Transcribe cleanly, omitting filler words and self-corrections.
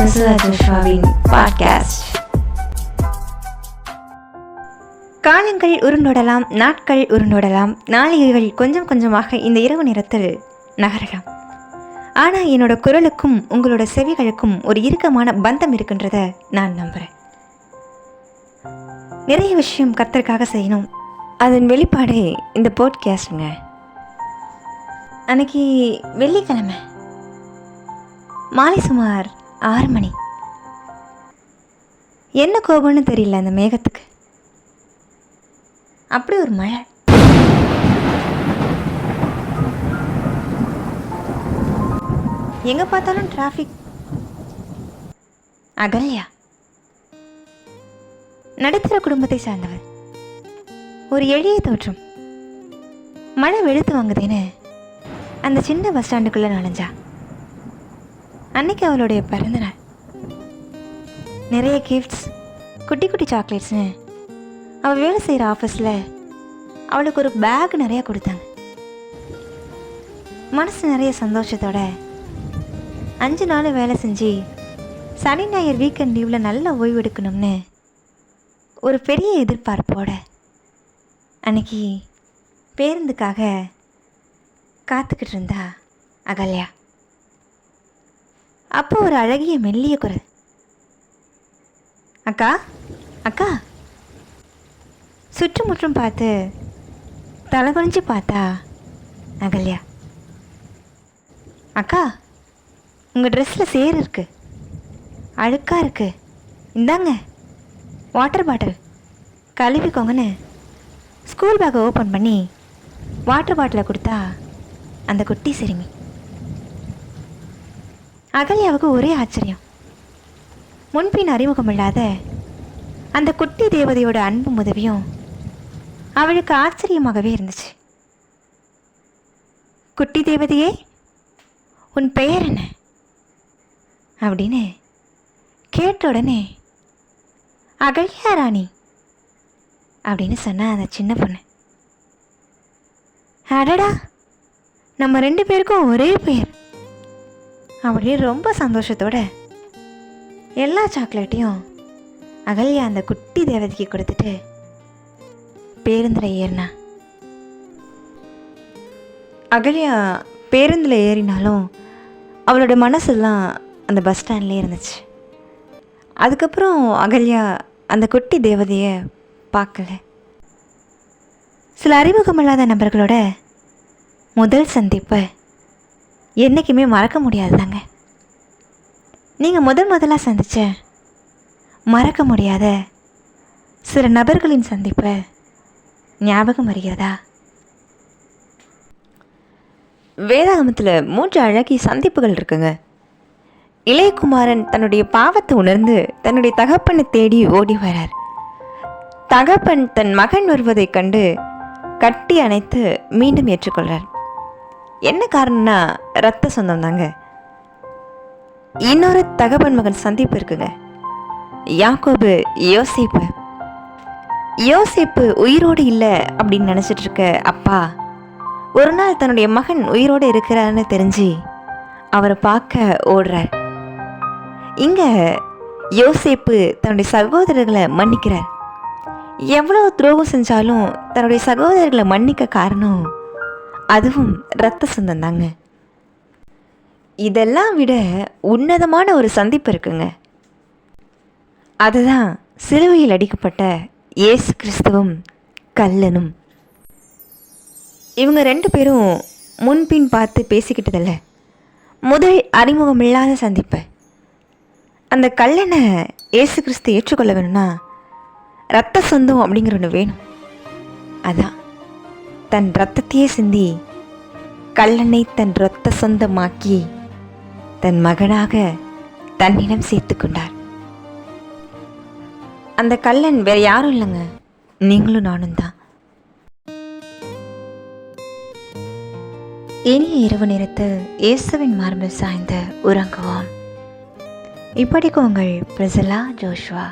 பிரசலா ஜோஷ்வாவின் podcast. காலங்கள் உருண்டோடலாம், நாட்கள் உருண்டோடலாம், நாளிகைகள் கொஞ்சம் கொஞ்சமாக இந்த இரவு நேரத்தில் நகரலாம். ஆனால் என்னோட குரலுக்கும் உங்களோட செவிகளுக்கும் ஒரு இறுக்கமான பந்தம் இருக்கின்றத நான் நம்புகிறேன். நிறைய விஷயம் கர்த்தருக்காக செய்யணும், அதன் வெளிப்பாடே இந்த பாட்காஸ்டுங்க. அன்னைக்கு வெள்ளிக்கிழமை மாலை சுமார் 6 மணி. என்ன கோபம்னு தெரியல அந்த மேகத்துக்கு. அப்படி ஒரு மழை. எங்கே பார்த்தாலும் டிராஃபிக். அகல்யா நடுத்தர குடும்பத்தை சார்ந்தவர், ஒரு எளிய தோற்றம். மழை வெளுத்து வாங்குதேன்னு அந்த சின்ன பஸ் ஸ்டாண்டுக்குள்ளே நுழைஞ்சா. அன்னைக்கு அவளுடைய பிறந்தநாள். நிறைய கிஃப்ட்ஸ், குட்டி குட்டி சாக்லேட்ஸ்னு அவள் வேலை செய்கிற ஆஃபீஸில் அவளுக்கு ஒரு பேக் நிறையா கொடுத்தாங்க. மனசு நிறைய சந்தோஷத்தோட 5 நாள் வேலை செஞ்சு சனி ஞாயிறு வீக்கெண்ட் லீவில் நல்லா ஓய்வு எடுக்கணும்னு ஒரு பெரிய எதிர்பார்ப்போட அன்னைக்கு பேருந்துக்காக காத்துக்கிட்டு இருந்தா அகல்யா. அப்போ ஒரு அழகிய மெல்லிய குரல், அக்கா அக்கா. சுற்றுமுற்றும் பார்த்து தலை குனிஞ்சு பார்த்தா அகல்யா. அக்கா, உங்கள் ட்ரெஸ்ஸில் சேர் இருக்கு, அழுக்காக இருக்கு, இந்தாங்க வாட்டர் பாட்டில் கழுவிக்கோங்கன்னு ஸ்கூல் பேக்கை ஓப்பன் பண்ணி வாட்டர் பாட்டிலை கொடுத்தா அந்த குட்டி சிறுமி. அகல்யாவுக்கு ஒரே ஆச்சரியம். முன்பின் அறிமுகம் இல்லாத அந்த குட்டி தேவதையோட அன்பும் உதவியும் அவளுக்கு ஆச்சரியமாகவே இருந்துச்சு. குட்டி தேவதையே, உன் பெயர் என்ன அப்படின்னு கேட்ட உடனே அகல்யா ராணி அப்படின்னு சொன்ன அந்த சின்ன பொண்ணு. அடடா, நம்ம 2 பேருக்கும் ஒரே பெயர் அப்படியே ரொம்ப சந்தோஷத்தோட எல்லா சாக்லேட்டையும் அகல்யா அந்த குட்டி தேவதைக்கு கொடுத்துட்டு பேருந்தில் ஏறினா. அகல்யா பேருந்தில் ஏறினாலும் அவளோட மனசெல்லாம் அந்த பஸ் ஸ்டாண்ட்லேயே இருந்துச்சு. அதுக்கப்புறம் அகல்யா அந்த குட்டி தேவதையை பார்க்கல. சில அறிமுகமில்லாத நபர்களோட முதல் சந்திப்பை என்றைக்குமே மறக்க முடியாதுதாங்க. நீங்கள் முதலாக சந்தித்த மறக்க முடியாத சில நபர்களின் சந்திப்பை ஞாபகம் வருகிறதா? வேதாகமத்தில் 3 அழகிய சந்திப்புகள் இருக்குங்க. இளையகுமாரன் தன்னுடைய பாவத்தை உணர்ந்து தன்னுடைய தகப்பனை தேடி ஓடி வரார். தகப்பன் தன் மகன் வருவதைக் கண்டு கட்டி அணைத்து மீண்டும் ஏற்றுக்கொள்கிறார். என்ன காரணம்னா இரத்த சொந்தம் தாங்க. இன்னொரு தகப்பன் மகன் சந்திப்பு இருக்குங்க. யாக்கோபு யோசேப்பு உயிரோடு இல்லை அப்படின்னு நினச்சிட்டு இருக்க அப்பா ஒரு நாள் தன்னுடைய மகன் உயிரோடு இருக்கிறான்னு தெரிஞ்சு அவரை பார்க்க ஓடுறார். இங்கே யோசேப்பு தன்னுடைய சகோதரர்களை மன்னிக்கிறார். எவ்வளோ துரோகம் செஞ்சாலும் தன்னுடைய சகோதரர்களை மன்னிக்க காரணம் அதுவும் இரத்த சொந்தம் தாங்க. இதெல்லாம் விட உன்னதமான ஒரு சந்திப்பு இருக்குங்க. அதுதான் சிலுவையில் அடிக்கப்பட்ட இயேசு கிறிஸ்துவும் கல்லனும். இவங்க 2 பேரும் முன்பின் பார்த்து பேசிக்கிட்டதில்ல. முதல் அறிமுகமில்லாத சந்திப்பு. அந்த கல்லனை இயேசு கிறிஸ்து ஏற்றுக்கொள்ள வேணும்னா இரத்த சொந்தம் அப்படிங்கிற ஒன்று வேணும். அதான் தன் இரத்தத்தையே சிந்தி கல்லனை தன் இரத்த சொந்தமாக்கி தன் மகனாக தன்னிடம் சேர்த்து கொண்டார். அந்த கல்லன் வேற யாரும் இல்லைங்க, நீங்களும் நானும் தான். இனிய இரவு நேரத்தில் இயேசுவின் மார்பில் சாய்ந்து உறங்குவோம். இப்படிக்கு உங்கள் பிரசலா ஜோஷ்வா.